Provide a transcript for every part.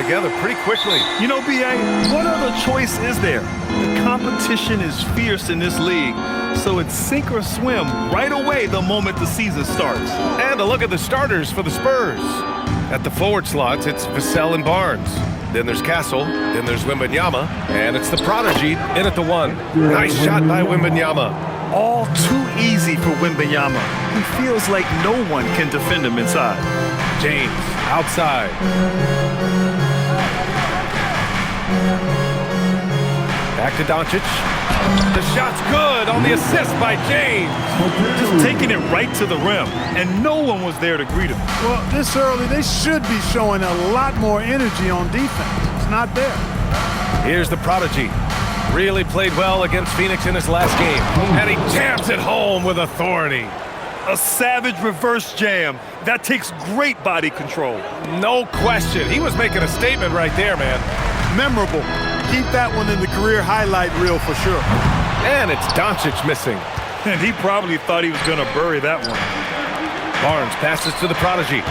together pretty quickly. You know, B.A., what other choice is there? The competition is fierce in this league, so it's sink or swim right away the moment the season starts. And a look at the starters for the Spurs. At the forward slots, it's Vassell and Barnes. Then there's Castle, then there's Wembanyama, and it's the Prodigy in at the 1. Nice shot by Wembanyama. All too easy for Wembanyama. He feels like no one can defend him inside. James, outside. Back to Doncic. The shot's good on the assist by James. Just taking it right to the rim, and no one was there to greet him. Well, this early, they should be showing a lot more energy on defense. It's not there. Here's the Prodigy. Really played well against Phoenix in his last game. And he jams it home with authority. A savage reverse jam. That takes great body control. No question. He was making a statement right there, man. Memorable. Keep that one in the career highlight reel for sure. And it's Doncic missing. And he probably thought he was going to bury that one. Barnes passes to the Prodigy.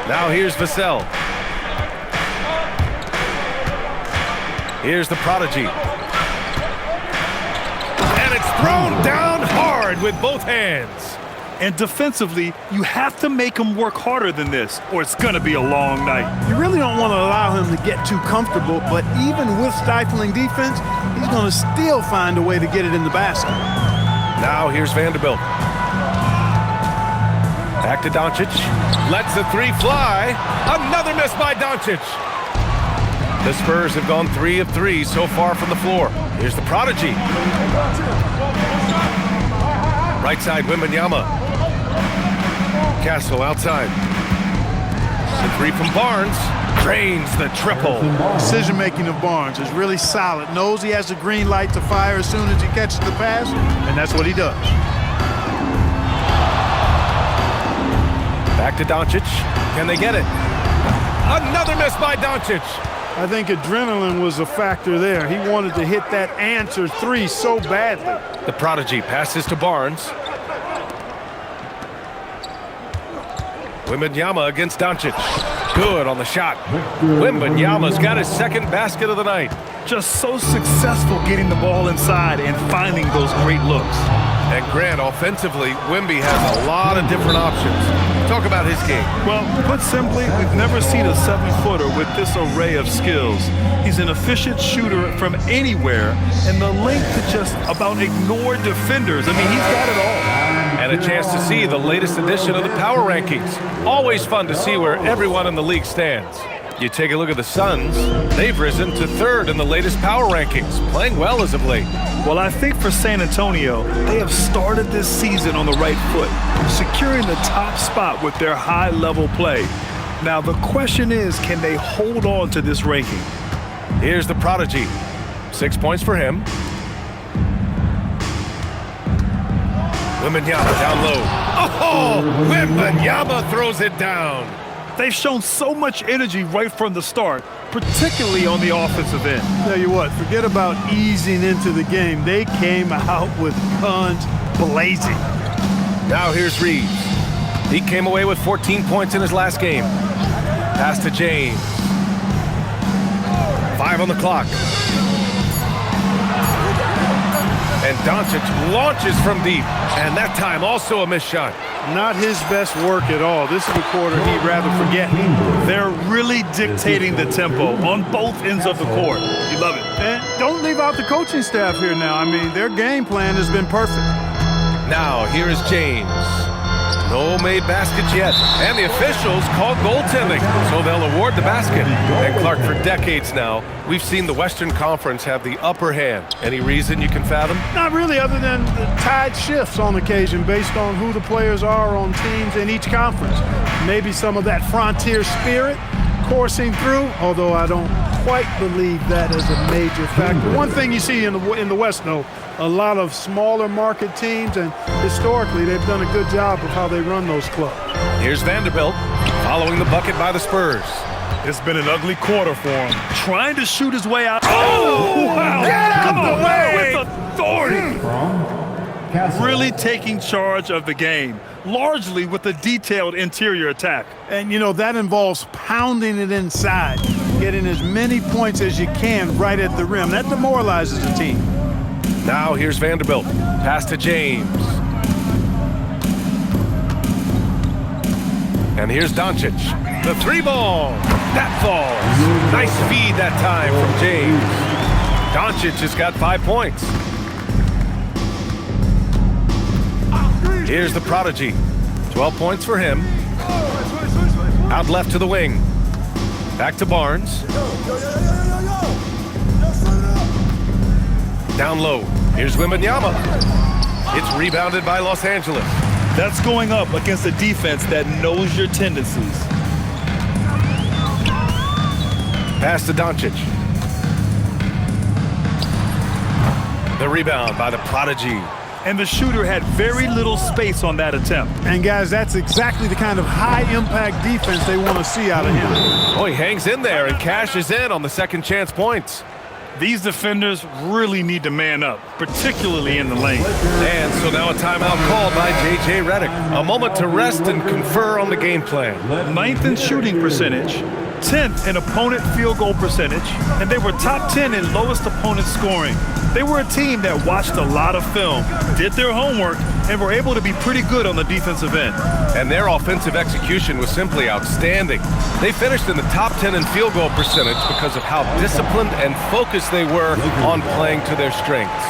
Now here's Vassell. Here's the Prodigy. And it's thrown down hard with both hands. And defensively, you have to make him work harder than this, or it's going to be a long night. You really don't want to allow him to get too comfortable, but even with stifling defense, he's going to still find a way to get it in the basket. Now here's Vanderbilt. Back to Doncic. Lets the 3 fly. Another miss by Doncic. The Spurs have gone 3 of 3 so far from the floor. Here's the Prodigy. Right side, Wembanyama. Castle outside. The 3 from Barnes. Drains the triple. Decision-making of Barnes is really solid. Knows he has the green light to fire as soon as he catches the pass, and that's what he does. Back to Doncic. Can they get it? Another miss by Doncic. I think adrenaline was a factor there. He wanted to hit that answer 3 so badly. The Prodigy passes to Barnes. Wembanyama against Doncic. Good on the shot. Wembanyama's got his second basket of the night. Just so successful getting the ball inside and finding those great looks. And Grant, offensively, Wemby has a lot of different options. Talk about his game. Well, put simply, we've never seen a 7-footer with this array of skills. He's an efficient shooter from anywhere, and the length to just about ignore defenders. I mean, he's got it all. And a chance to see the latest edition of the power rankings. Always fun to see where everyone in the league stands. You take a look at the Suns, they've risen to 3rd in the latest power rankings, playing well as of late. Well, I think for San Antonio, they have started this season on the right foot, securing the top spot with their high-level play. Now, the question is, can they hold on to this ranking? Here's the Prodigy. 6 points for him. Wembanyama down low. Oh, Wembanyama throws it down. They've shown so much energy right from the start, particularly on the offensive end. Tell you what, forget about easing into the game. They came out with guns blazing. Now here's Reeves. He came away with 14 points in his last game. Pass to James. 5 on the clock. And Doncic launches from deep. And that time also a missed shot. Not his best work at all. This is the quarter he'd rather forget. They're really dictating the tempo on both ends of the court. You love it. And don't leave out the coaching staff here now. I mean, their game plan has been perfect. Now here is James. No made baskets yet. And the officials called goaltending, so they'll award the basket. And Clark, for decades now, we've seen the Western Conference have the upper hand. Any reason you can fathom? Not really, other than the tide shifts on occasion based on who the players are on teams in each conference. Maybe some of that frontier spirit coursing through, although I don't quite believe that is a major factor. One thing you see in the West, though, a lot of smaller market teams, and historically they've done a good job of how they run those clubs. Here's Vanderbilt following the bucket by the Spurs. It's been an ugly quarter for him. Trying to shoot his way out. Oh, wow. Get out the way! With authority. really taking charge of the game, largely with a detailed interior attack. And, you know, that involves pounding it inside, getting as many points as you can right at the rim. That demoralizes a team. Now here's Vanderbilt. Pass to James. And here's Doncic. The three ball. That falls. Nice feed that time from James. Doncic has got 5 points. Here's the prodigy. 12 points for him. Out left to the wing. Back to Barnes. Down low. Here's Wembanyama. It's rebounded by Los Angeles. That's going up against a defense that knows your tendencies. Pass to Doncic. The rebound by the prodigy. And the shooter had very little space on that attempt. And, guys, that's exactly the kind of high-impact defense they want to see out of him. Oh, he hangs in there and cashes in on the second chance points. These defenders really need to man up, particularly in the lane. And so now a timeout called by J.J. Redick. A moment to rest and confer on the game plan. 9th in shooting percentage, 10th in opponent field goal percentage, and they were top 10 in lowest opponent scoring. They were a team that watched a lot of film, did their homework, and were able to be pretty good on the defensive end. And their offensive execution was simply outstanding. They finished in the top 10 in field goal percentage because of how disciplined and focused they were on playing to their strengths.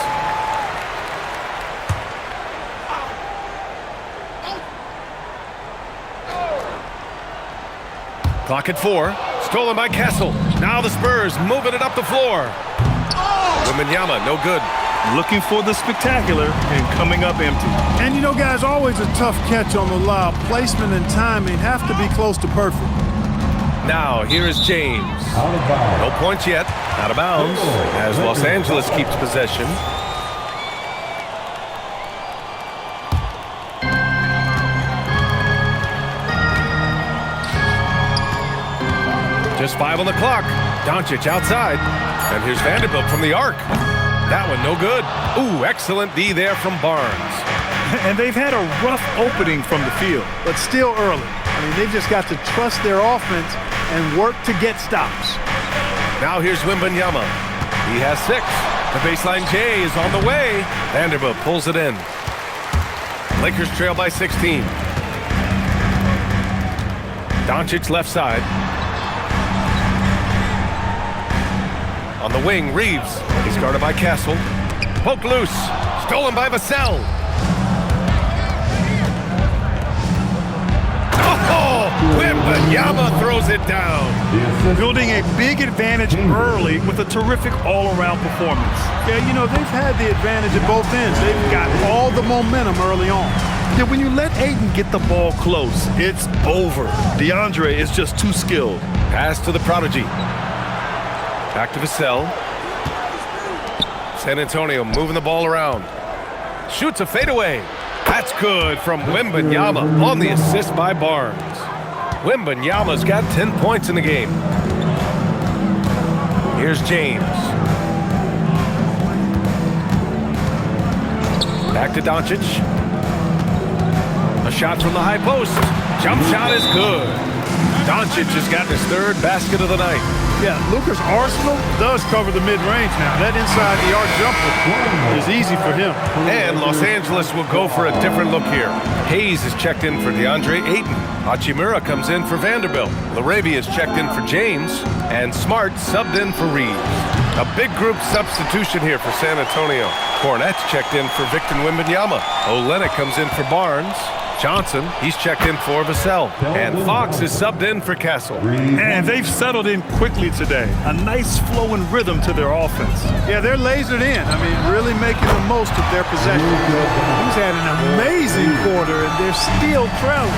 Clock at 4. Stolen by Kessel. Now the Spurs moving it up the floor. Wembanyama, no good. Looking for the spectacular and coming up empty. And, you know, guys, always a tough catch on the lob. Placement and timing have to be close to perfect. Now, here is James. No points yet. Out of bounds as Los Angeles keeps possession. Just 5 on the clock. Doncic outside. And here's Vanderbilt from the arc. That one no good. Ooh, excellent D there from Barnes. And they've had a rough opening from the field. But still early. I mean, they've just got to trust their offense and work to get stops. Now here's Wembanyama. He has 6. The baseline J is on the way. Vanderbilt pulls it in. Lakers trail by 16. Doncic left side. On the wing, Reeves. He's guarded by Castle. Poke loose. Stolen by Vassell. Oh! Wembanyama throws it down. Building a big advantage early with a terrific all-around performance. Yeah, you know, they've had the advantage at both ends. They've got all the momentum early on. Yeah, when you let Ayton get the ball close, it's over. DeAndre is just too skilled. Pass to the prodigy. Back to Vassell. San Antonio moving the ball around. Shoots a fadeaway. That's good from Wembanyama on the assist by Barnes. Wembanyama's got 10 points in the game. Here's James. Back to Doncic. A shot from the high post. Jump shot is good. Doncic has gotten his 3rd basket of the night. Yeah, Lucas Arsenal does cover the mid-range now. That inside the arc jumper is easy for him. And Los Angeles will go for a different look here. Hayes is checked in for DeAndre Ayton. Hachimura comes in for Vanderbilt. Laravia is checked in for James. And Smart subbed in for Reeves. A big group substitution here for San Antonio. Cornette's checked in for Victor Wembanyama. Olynyk comes in for Barnes. Johnson, he's checked in for Vassell. And Fox is subbed in for Castle. And they've settled in quickly today. A nice flow and rhythm to their offense. Yeah, they're lasered in. I mean, really making the most of their possession. He's had an amazing quarter, and they're still trailing.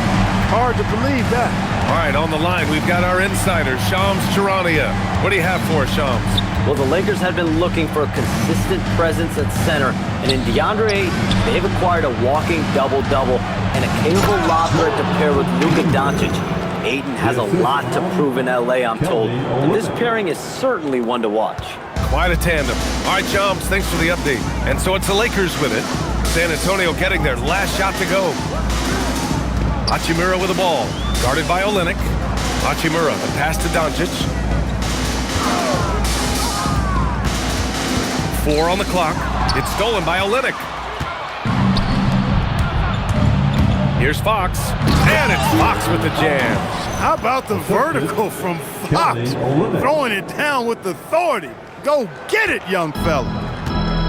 Hard to believe that. All right, on the line, we've got our insider, Shams Charania. What do you have for us, Shams? Well, the Lakers have been looking for a consistent presence at center, and in DeAndre Ayton, they've acquired a walking double-double and a capable lob threat to pair with Luka Doncic. Ayton has a lot to prove in LA, I'm told, and this pairing is certainly one to watch. Quite a tandem. All right, Shams, thanks for the update. And so it's the Lakers with it. San Antonio getting their last shot to go. Hachimura with the ball. Guarded by Olynyk. Hachimura, the pass to Doncic. 4 on the clock. It's stolen by Olynyk. Here's Fox. And it's Fox with the jam. How about the vertical from Fox? Throwing it down with authority. Go get it, young fella.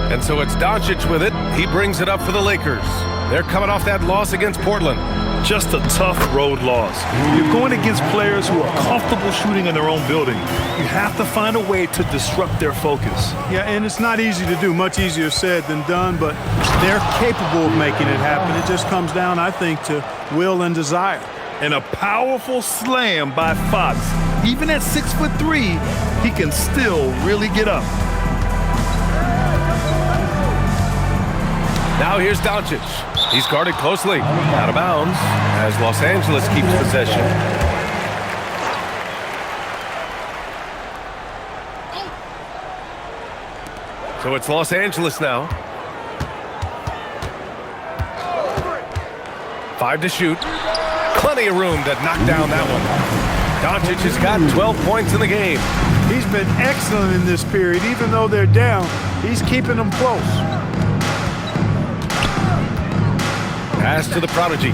And so it's Doncic with it. He brings it up for the Lakers. They're coming off that loss against Portland. Just a tough road loss. You're going against players who are comfortable shooting in their own building. You have to find a way to disrupt their focus. Yeah, and it's not easy to do. Much easier said than done, but they're capable of making it happen. It just comes down, I think, to will and desire. And a powerful slam by Fox. Even at 6'3", he can still really get up. Now here's Doncic. He's guarded closely. Out of bounds as Los Angeles keeps possession. So it's Los Angeles now. 5 to shoot. Plenty of room to knock down that one. Doncic has got 12 points in the game. He's been excellent in this period. Even though they're down, he's keeping them close. Pass to the prodigy.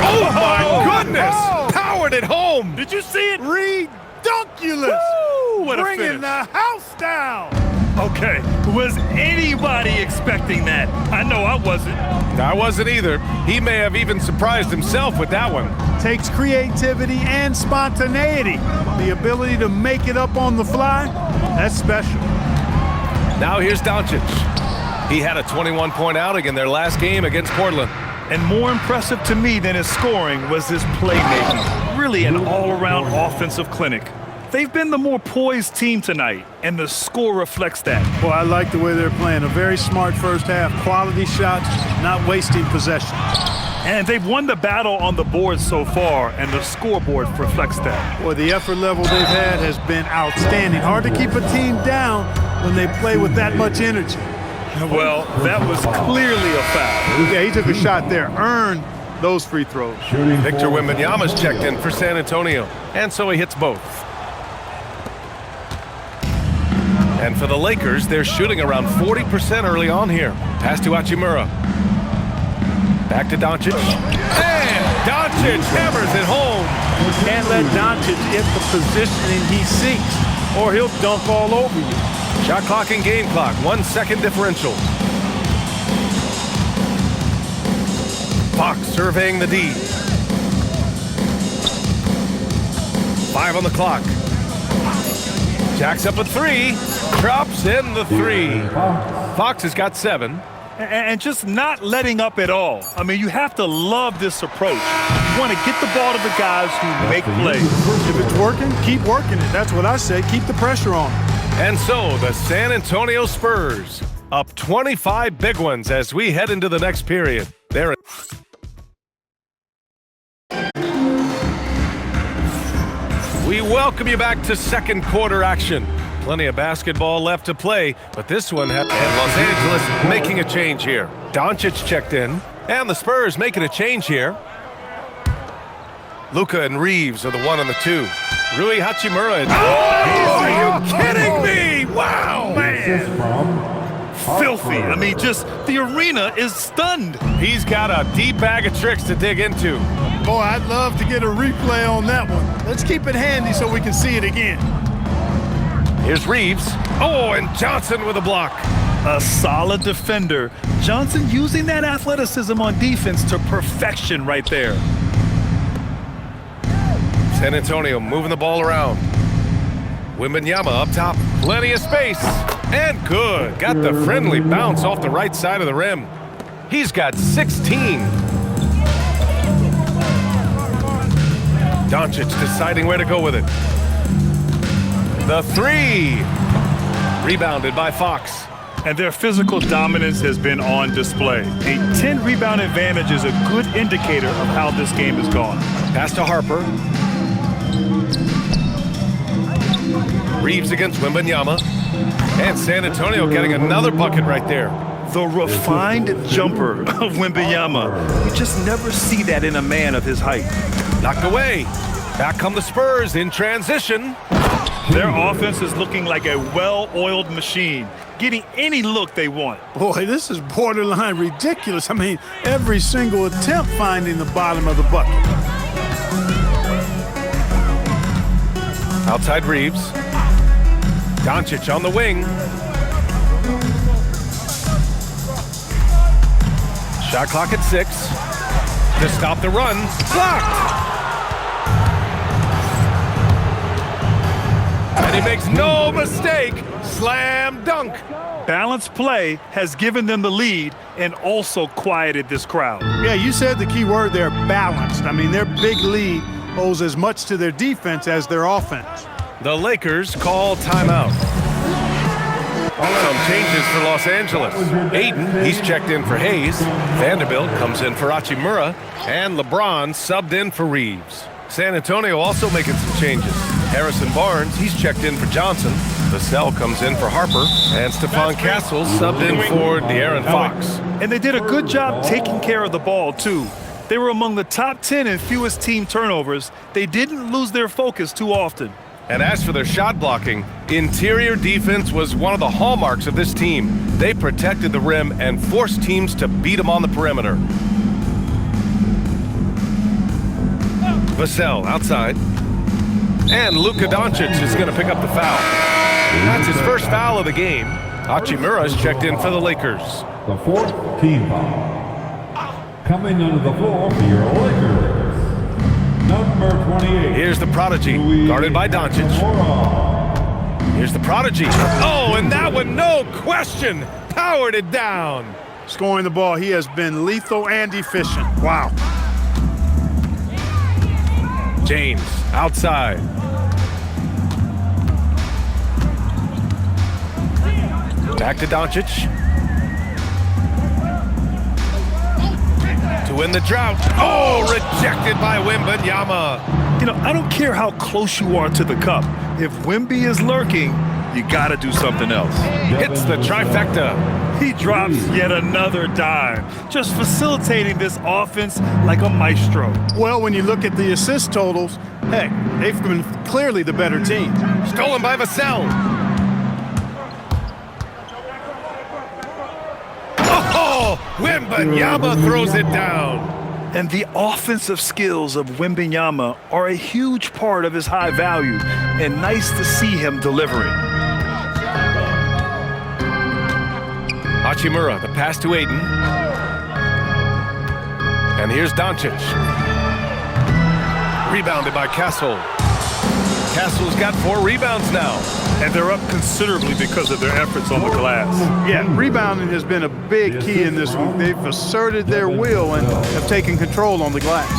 Oh, my goodness! Powered it home! Did you see it? Redunculous! Woo, what a Bringing finish. the house down! Okay, was anybody expecting that? I know I wasn't. I wasn't either. He may have even surprised himself with that one. Takes creativity and spontaneity. The ability to make it up on the fly, that's special. Now here's Doncic. He had a 21-point outing in their last game against Portland. And more impressive to me than his scoring was his playmaking. Really an all-around offensive clinic. They've been the more poised team tonight, and the score reflects that. Well, I like the way they're playing. A very smart first half. Quality shots, not wasting possession. And they've won the battle on the board so far, and the scoreboard reflects that. Well, the effort level they've had has been outstanding. Hard to keep a team down when they play with that much energy. Well, that was clearly a foul. Yeah, he took a shot there. Earned those free throws. Victor Wembanyama's checked in for San Antonio, and so he hits both. And for the Lakers, they're shooting around 40% early on here. Pass to Hachimura. Back to Doncic. And Doncic hammers it home. Can't let Doncic get the positioning he seeks, or he'll dunk all over you. Shot clock and game clock, 1 second differential. Fox surveying the D. 5 on the clock. Jacks up a 3, drops in the 3. Fox has got 7. And just not letting up at all. I mean, you have to love this approach. You want to get the ball to the guys who make plays. If it's working, keep working it. That's what I say. Keep the pressure on. And so the San Antonio Spurs up 25 big ones as we head into the next period. They're We welcome you back to second quarter action. Plenty of basketball left to play, but this one and Los Angeles making a change here. Doncic checked in, and the Spurs making a change here. Luka and Reeves are the 1 and the 2. Rui Hachimura. Are you kidding me? Wow, Man. Filthy. I mean, just the arena is stunned. He's got a deep bag of tricks to dig into. Boy, I'd love to get a replay on that one. Let's keep it handy so we can see it again. Here's Reeves. Oh, and Johnson with a block. A solid defender. Johnson using that athleticism on defense to perfection right there. San Antonio moving the ball around. Wembanyama up top. Plenty of space. And good. Got the friendly bounce off the right side of the rim. He's got 16. Doncic deciding where to go with it. The 3. Rebounded by Fox. And their physical dominance has been on display. A 10-rebound advantage is a good indicator of how this game has gone. Pass to Harper. Reeves against Wembanyama. And San Antonio getting another bucket right there. The refined jumper of Wembanyama. You just never see that in a man of his height. Knocked away. Back come the Spurs in transition. Their offense is looking like a well-oiled machine, getting any look they want. Boy, this is borderline ridiculous. I mean, every single attempt finding the bottom of the bucket. Outside Reeves. Doncic on the wing. Shot clock at 6. To stop the run. Blocked! And he makes no mistake. Slam dunk. Balanced play has given them the lead and also quieted this crowd. Yeah, you said the key word there, balanced. I mean, their big lead owes as much to their defense as their offense. The Lakers call timeout. Some changes for Los Angeles. Aiden, he's checked in for Hayes. Vanderbilt comes in for Hachimura. And LeBron subbed in for Reeves. San Antonio also making some changes. Harrison Barnes, he's checked in for Johnson. Vassell comes in for Harper. And Stephon Castle subbed in for De'Aaron Fox. And they did a good job taking care of the ball, too. They were among the top 10 in fewest team turnovers. They didn't lose their focus too often. And as for their shot blocking, interior defense was one of the hallmarks of this team. They protected the rim and forced teams to beat them on the perimeter. Vassell outside. And Luka Doncic is going to pick up the foul. That's his first foul of the game. Hachimura is checked in for the Lakers. The fourth team foul. Coming onto the floor for your Lakers. Number 28. Here's the prodigy, guarded by Doncic. Here's the prodigy. Oh, and that one, no question, powered it down. Scoring the ball, he has been lethal and efficient. Wow. James, outside. Back to Doncic. To win the drought. Oh, rejected by Wembanyama. You know, I don't care how close you are to the cup. If Wemby is lurking, you got to do something else. Hits the trifecta. He drops yet another dime, just facilitating this offense like a maestro. Well, when you look at the assist totals, heck, they've been clearly the better team. Stolen by Vassell. Oh, Wembanyama throws it down. And the offensive skills of Wembanyama are a huge part of his high value, and nice to see him delivering. Hachimura, the pass to Aiden. And here's Doncic. Rebounded by Castle. Castle's got 4 rebounds now. And they're up considerably because of their efforts on the glass. Yeah, rebounding has been a big key in this one. They've asserted their will and have taken control on the glass.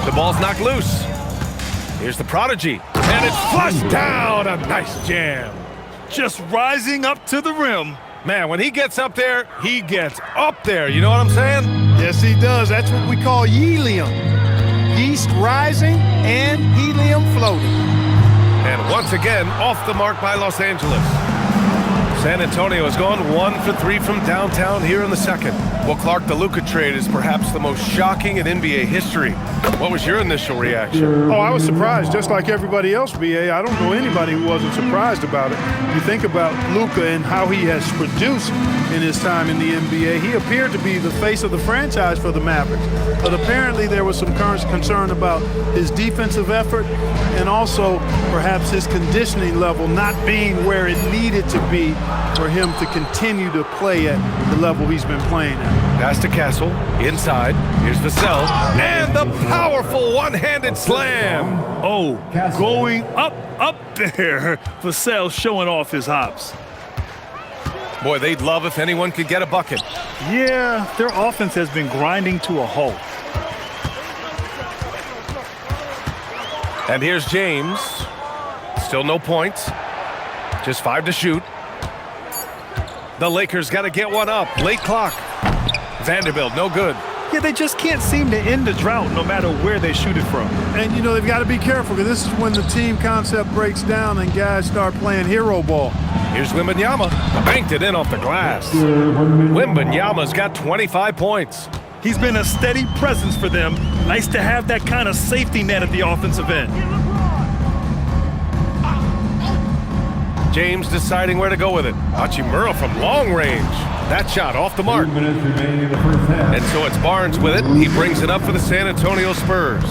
The ball's knocked loose. Here's the prodigy. And it's flushed down. A nice jam. Just rising up to the rim. Man, when he gets up there, he gets up there. You know what I'm saying? Yes, he does. That's what we call helium. Yeast rising and helium floating. And once again, off the mark by Los Angeles. San Antonio has gone 1 for 3 from downtown here in the second. Well, Clark, the Luka trade is perhaps the most shocking in NBA history. What was your initial reaction? Oh, I was surprised, just like everybody else, B.A. I don't know anybody who wasn't surprised about it. You think about Luka and how he has produced in his time in the NBA. He appeared to be the face of the franchise for the Mavericks, but apparently there was some concern about his defensive effort and also perhaps his conditioning level not being where it needed to be for him to continue to play at the level he's been playing at. Pass to Castle, inside, here's Vassell, and the powerful one-handed slam. Oh, going up there. Vassell showing off his hops. Boy, they'd love if anyone could get a bucket. Yeah, their offense has been grinding to a halt. And here's James. Still no points. Just 5 to shoot. The Lakers got to get one up. Late clock. Vanderbilt, no good. Yeah, they just can't seem to end the drought no matter where they shoot it from. And, you know, they've got to be careful because this is when the team concept breaks down and guys start playing hero ball. Here's Wembanyama. Banked it in off the glass. Wembanyama's got 25 points. He's been a steady presence for them. Nice to have that kind of safety net at the offensive end. James deciding where to go with it. Hachimura from long range. That shot off the mark. 2 minutes remaining in the first half. And so it's Barnes with it. He brings it up for the San Antonio Spurs.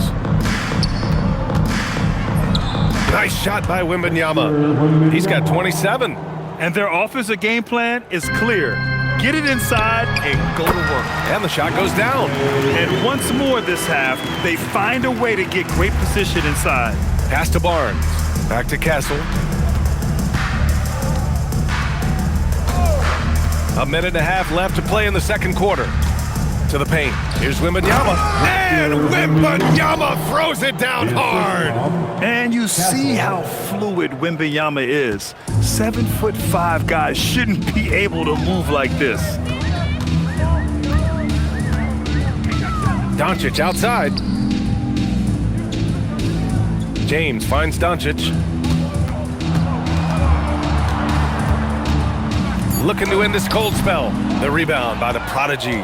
Nice shot by Wembanyama. He's got 27. And their offensive game plan is clear. Get it inside and go to work. And the shot goes down. And once more this half, they find a way to get great position inside. Pass to Barnes. Back to Castle. A minute and a half left to play in the second quarter. To the paint. Here's Wembanyama. And Wembanyama throws it down hard. And you see how fluid Wembanyama is. 7'5" guys shouldn't be able to move like this. Doncic outside. James finds Doncic. Looking to end this cold spell. The rebound by the Prodigy.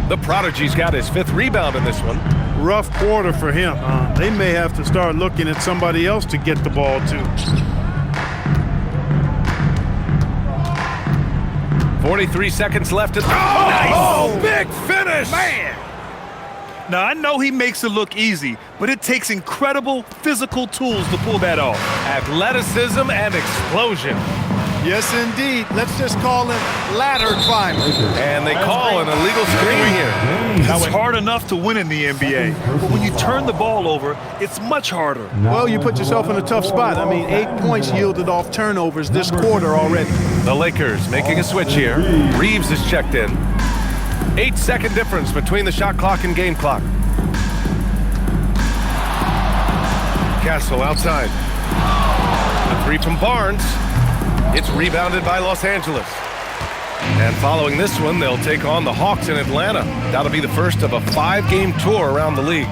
The Prodigy's got his 5th rebound in this one. Rough quarter for him. They may have to start looking at somebody else to get the ball to. 43 seconds left. Nice! Big finish! Man! Now, I know he makes it look easy, but it takes incredible physical tools to pull that off. Athleticism and explosion. Yes, indeed. Let's just call him ladder climber. And they call an illegal screen here. It's hard enough to win in the NBA, but when you turn the ball over, it's much harder. Well, you put yourself in a tough spot. I mean, 8 points yielded off turnovers this quarter already. The Lakers making a switch here. Reeves is checked in. 8-second difference between the shot clock and game clock. Castle outside. The three from Barnes. It's rebounded by Los Angeles. And following this one, they'll take on the Hawks in Atlanta. That'll be the first of a 5-game tour around the league.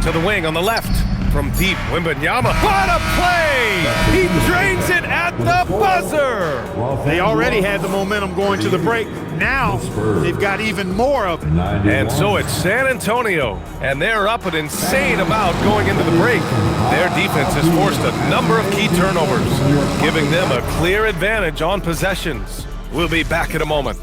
To the wing on the left. From deep, Wembanyama. What a play! He drains it at the buzzer! They already had the momentum going to the break. Now, they've got even more of it. And so it's San Antonio, and they're up an insane amount going into the break. Their defense has forced a number of key turnovers, giving them a clear advantage on possessions. We'll be back in a moment.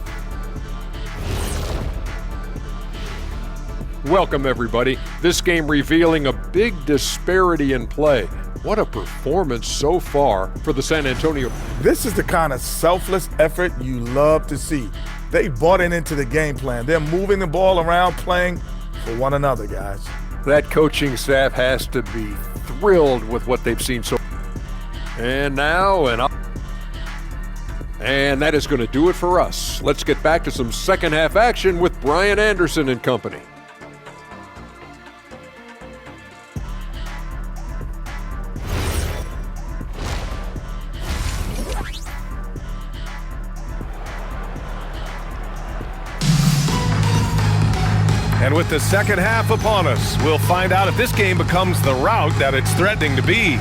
Welcome, everybody. This game revealing a big disparity in play. What a performance so far for the San Antonio. This is the kind of selfless effort you love to see. They bought into the game plan. They're moving the ball around, playing for one another, guys. That coaching staff has to be thrilled with what they've seen so far. And now, and that is going to do it for us. Let's get back to some second half action with Brian Anderson and company. And with the second half upon us, we'll find out if this game becomes the rout that it's threatening to be.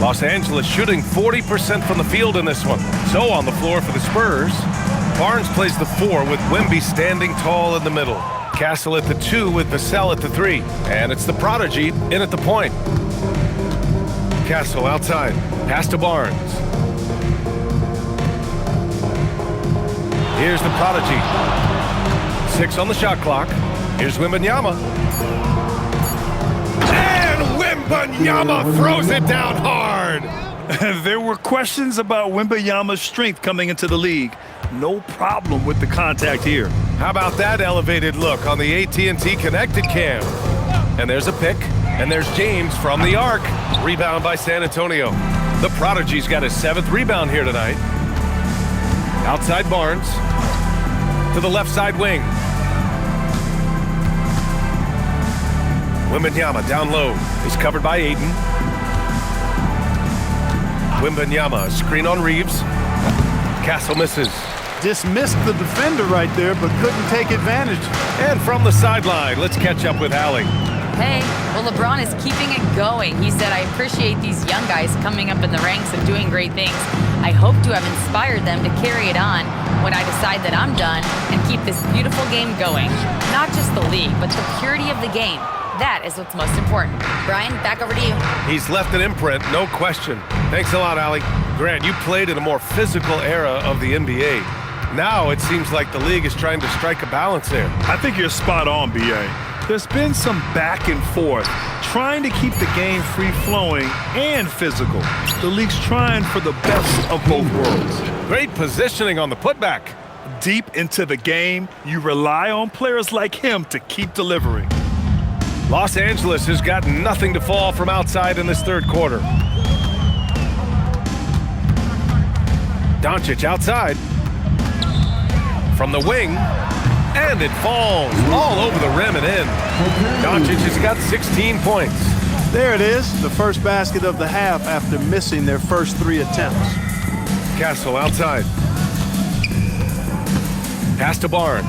Los Angeles shooting 40% from the field in this one. So on the floor for the Spurs, Barnes plays the 4 with Wemby standing tall in the middle. Castle at the 2 with Vassell at the 3. And it's the Prodigy in at the point. Castle outside, pass to Barnes. Here's the Prodigy. 6 on the shot clock. Here's Wembanyama. And Wembanyama throws it down hard. There were questions about Wembanyama's strength coming into the league. No problem with the contact here. How about that elevated look on the AT&T Connected Cam? And there's a pick. And there's James from the arc. Rebound by San Antonio. The Prodigy's got his 7th rebound here tonight. Outside Barnes. To the left side wing. Wembanyama down low. He's covered by Ayton. Wembanyama, screen on Reeves. Castle misses. Dismissed the defender right there, but couldn't take advantage. And from the sideline, let's catch up with Allie. Hey, well, LeBron is keeping it going. He said, I appreciate these young guys coming up in the ranks and doing great things. I hope to have inspired them to carry it on when I decide that I'm done and keep this beautiful game going. Not just the league, but the purity of the game. That is what's most important. Brian, back over to you. He's left an imprint, no question. Thanks a lot, Allie. Grant, you played in a more physical era of the NBA. Now it seems like the league is trying to strike a balance there. I think you're spot on, B.A. There's been some back and forth, trying to keep the game free-flowing and physical. The league's trying for the best of both worlds. Great positioning on the putback. Deep into the game, you rely on players like him to keep delivering. Los Angeles has got nothing to fall from outside in this third quarter. Doncic outside. From the wing. And it falls all over the rim and in. Doncic has got 16 points. There it is, the first basket of the half after missing their first 3 attempts. Castle outside. Pass to Barnes.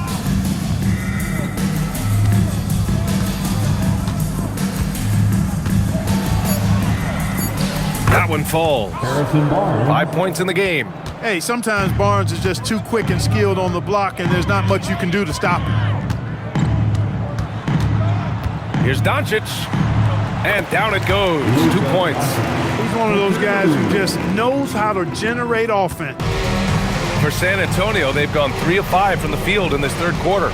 That one falls. Harrison Barnes. 5 points in the game. Hey, sometimes Barnes is just too quick and skilled on the block, and there's not much you can do to stop him. Here's Doncic. And down it goes. 2 points. He's one of those guys who just knows how to generate offense. For San Antonio, they've gone 3 of 5 from the field in this third quarter.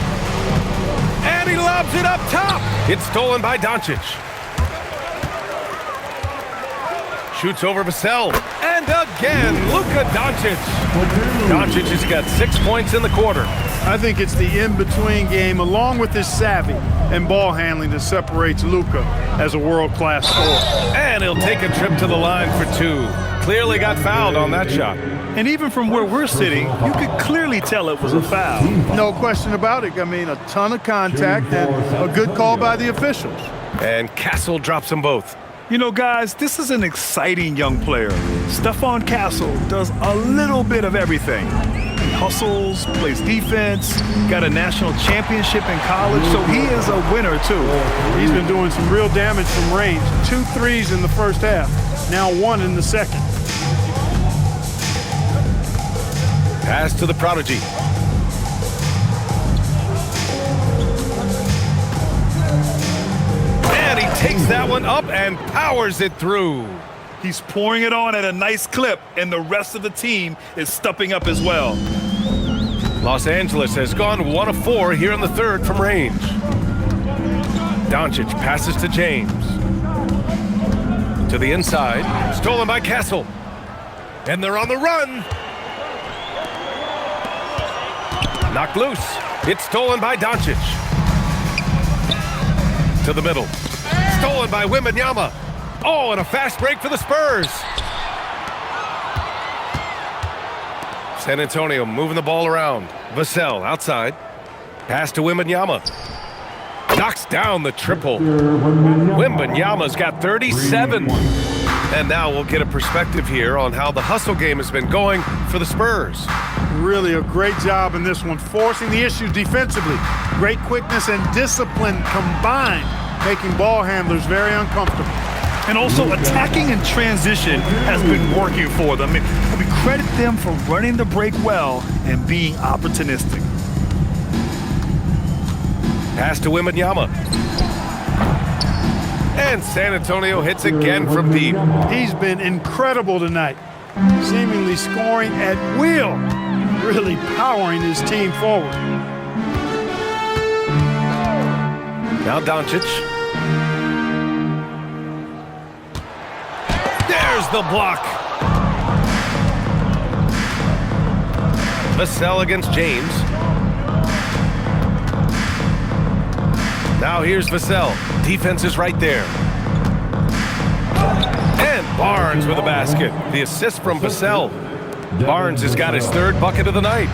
And he lobs it up top. It's stolen by Doncic. Shoots over Vassell. And again, Luka Doncic. Doncic has got 6 points in the quarter. I think it's the in-between game, along with his savvy and ball handling, that separates Luka as a world-class scorer. And he'll take a trip to the line for 2. Clearly got fouled on that shot. And even from where we're sitting, you could clearly tell it was a foul. No question about it. I mean, a ton of contact and a good call by the officials. And Castle drops them both. You know, guys, this is an exciting young player. Stephon Castle does a little bit of everything. He hustles, plays defense, got a national championship in college, so he is a winner, too. He's been doing some real damage from range. 2 threes in the first half, now 1 in the second. Pass to the prodigy. And he takes that one up and powers it through. He's pouring it on at a nice clip, and the rest of the team is stepping up as well. Los Angeles has gone 1 of 4 here in the third from range. Doncic passes to James. To the inside, stolen by Castle. And they're on the run. Knocked loose. It's stolen by Doncic. To the middle. Stolen by Wembanyama. Oh, and a fast break for the Spurs. San Antonio moving the ball around. Vassell outside. Pass to Wembanyama. Knocks down the triple. Wembanyama's got 37. And now we'll get a perspective here on how the hustle game has been going for the Spurs. Really a great job in this one, forcing the issues defensively. Great quickness and discipline combined, making ball handlers very uncomfortable. And also attacking in transition has been working for them. I mean, credit them for running the break well and being opportunistic. Pass to Wembanyama. And San Antonio hits again from deep. He's been incredible tonight, seemingly scoring at will, really powering his team forward. Now Doncic. There's the block. Vassell against James. Now here's Vassell. Defense is right there. And Barnes with a basket. The assist from Vassell. Barnes has got his third bucket of the night.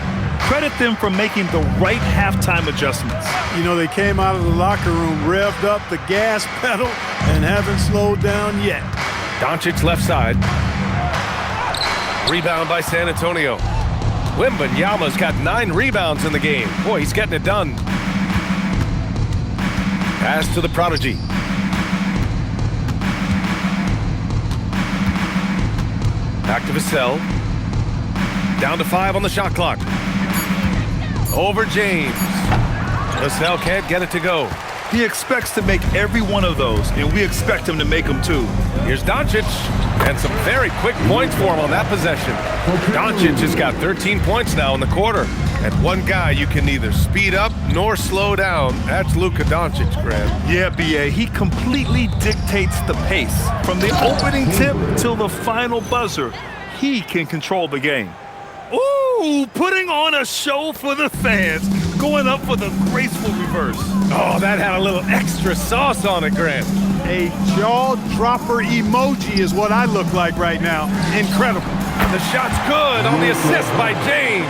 Credit them for making the right halftime adjustments. You know, they came out of the locker room, revved up the gas pedal, and haven't slowed down yet. Doncic left side. Rebound by San Antonio. Wembanyama's got 9 rebounds in the game. Boy, he's getting it done. Pass to the prodigy. Back to Vassell. Down to 5 on the shot clock. Over James. Vassell can't get it to go. He expects to make every one of those, and we expect him to make them too. Here's Doncic, and some very quick points for him on that possession. Doncic has got 13 points now in the quarter. And one guy you can neither speed up nor slow down, that's Luka Doncic, Grant. Yeah, B.A., he completely dictates the pace. From the opening tip till the final buzzer, he can control the game. Ooh, putting on a show for the fans, going up for the graceful reverse. Oh, that had a little extra sauce on it, Grant. A jaw-dropper emoji is what I look like right now. Incredible. The shot's good on the assist by James.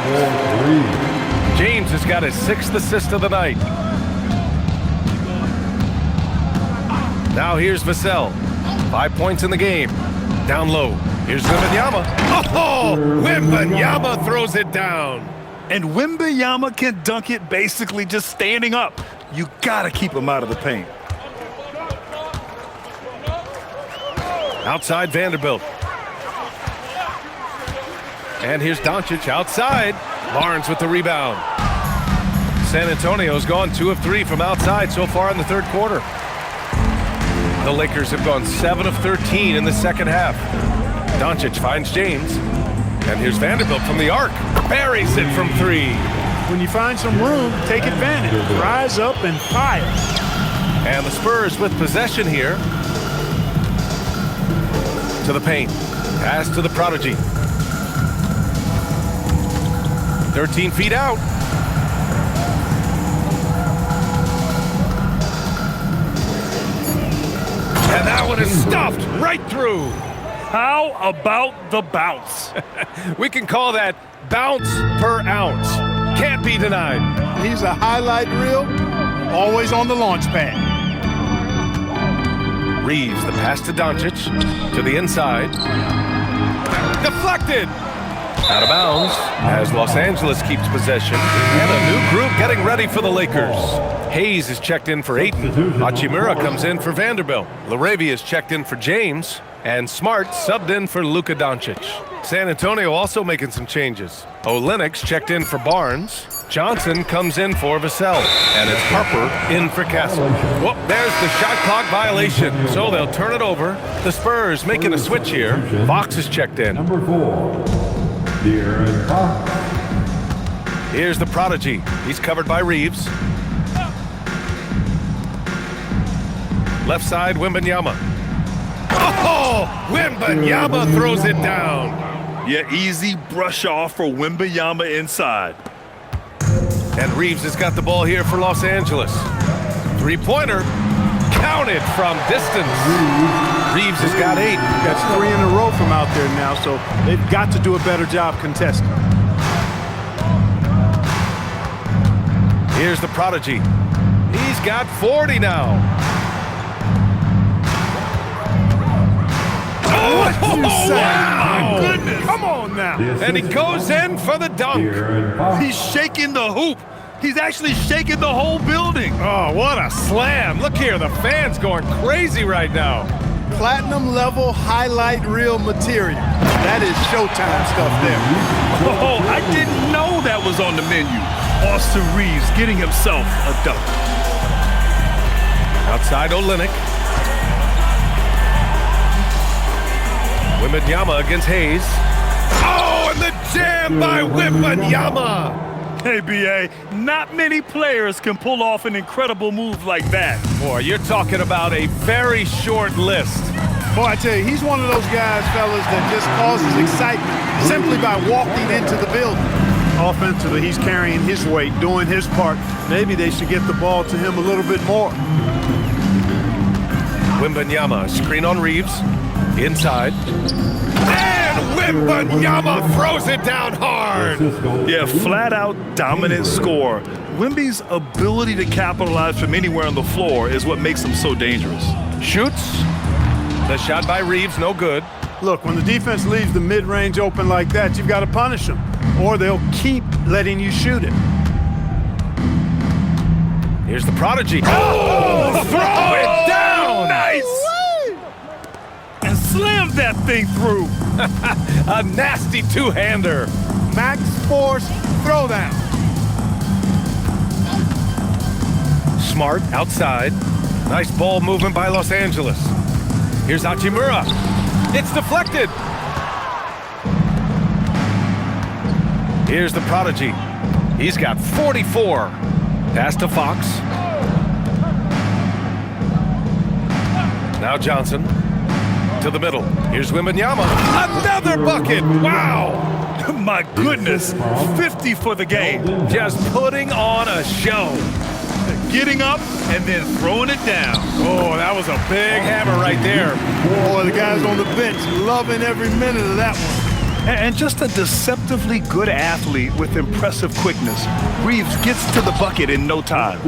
James has got his 6th assist of the night. Now here's Vassell. 5 points in the game. Down low. Here's Wembanyama. Oh, Wembanyama throws it down. And Wembanyama can dunk it basically just standing up. You gotta keep him out of the paint. Outside Vanderbilt. And here's Doncic outside. Barnes with the rebound. San Antonio's gone 2 of 3 from outside so far in the third quarter. The Lakers have gone 7 of 13 in the second half. Doncic finds James. And here's Vanderbilt from the arc. Buries it from 3. When you find some room, take advantage. Rise up and fire. And the Spurs with possession here. To the paint. Pass to the prodigy. 13 feet out. And that one is stuffed right through. How about the bounce? We can call that bounce per ounce. Can't be denied. He's a highlight reel, always on the launch pad. Reeves, the pass to Doncic, to the inside. Deflected! Out of bounds as Los Angeles keeps possession. And a new group getting ready for the Lakers. Hayes is checked in for Ayton. Hachimura comes in for Vanderbilt. LaRavia is checked in for James. And Smart subbed in for Luka Doncic. San Antonio also making some changes. Olynyk's checked in for Barnes. Johnson comes in for Vassell. And it's Harper in for Castle. Whoop, there's the shot clock violation. So they'll turn it over. The Spurs making a switch here. Fox is checked in. Number 4, De'Aaron Fox. Here's the prodigy. He's covered by Reeves. Left side, Wembanyama. Oh, Wembanyama throws it down. Yeah, easy brush off for Wembanyama inside. And Reeves has got the ball here for Los Angeles. 3-pointer, counted from distance. Reeves has got 8. That's 3 in a row from out there now, so they've got to do a better job contesting. Here's the prodigy. He's got 40 now. Oh, wow! Goodness. Come on now. And he goes in for the dunk. He's shaking the hoop. He's actually shaking the whole building. Oh, what a slam. Look here, the fans going crazy right now. Platinum level highlight reel material. That is Showtime stuff there. Oh, I didn't know that was on the menu. Austin Reeves getting himself a dunk. Outside Olynyk. Wembanyama against Hayes. Oh, and the jam by Wembanyama. Hey, B.A., not many players can pull off an incredible move like that. Boy, you're talking about a very short list. Boy, I tell you, he's one of those guys, fellas, that just causes excitement simply by walking into the building. Offensively, he's carrying his weight, doing his part. Maybe they should get the ball to him a little bit more. Wembanyama, screen on Reeves. Inside. And Wembanyama throws it down hard. Yeah, flat-out dominant score. Wemby's ability to capitalize from anywhere on the floor is what makes him so dangerous. Shoots. The shot by Reeves, no good. Look, when the defense leaves the mid-range open like that, you've got to punish them, or they'll keep letting you shoot it. Here's the prodigy. Oh, throw it down! Nice! And slammed that thing through. A nasty two-hander. Max Force throwdown. Smart outside. Nice ball movement by Los Angeles. Here's Hachimura. It's deflected. Here's the prodigy. He's got 44. Pass to Fox. Now Johnson to the middle. Here's Wembanyama. Another bucket. Wow. My goodness, 50 for the game. Just putting on a show. Getting up and then throwing it down. Oh, that was a big hammer right there. Boy, the guys on the bench loving every minute of that one. And just a deceptively good athlete with impressive quickness. Reeves gets to the bucket in no time.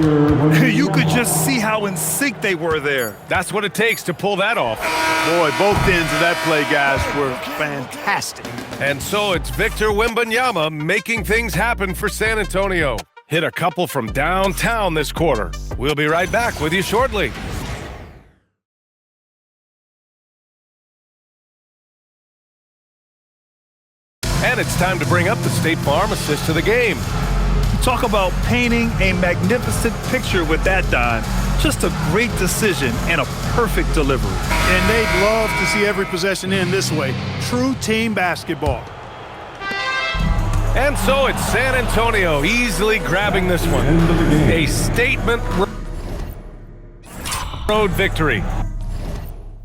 You could just see how in sync they were there. That's what it takes to pull that off. Boy, both ends of that play, guys, were fantastic. And so it's Victor Wembanyama making things happen for San Antonio. Hit a couple from downtown this quarter. We'll be right back with you shortly. And it's time to bring up the State Farm assist to the game. Talk about painting a magnificent picture with that dime. Just a great decision and a perfect delivery. And they'd love to see every possession end this way. True team basketball. And so it's San Antonio easily grabbing this one. A statement road victory.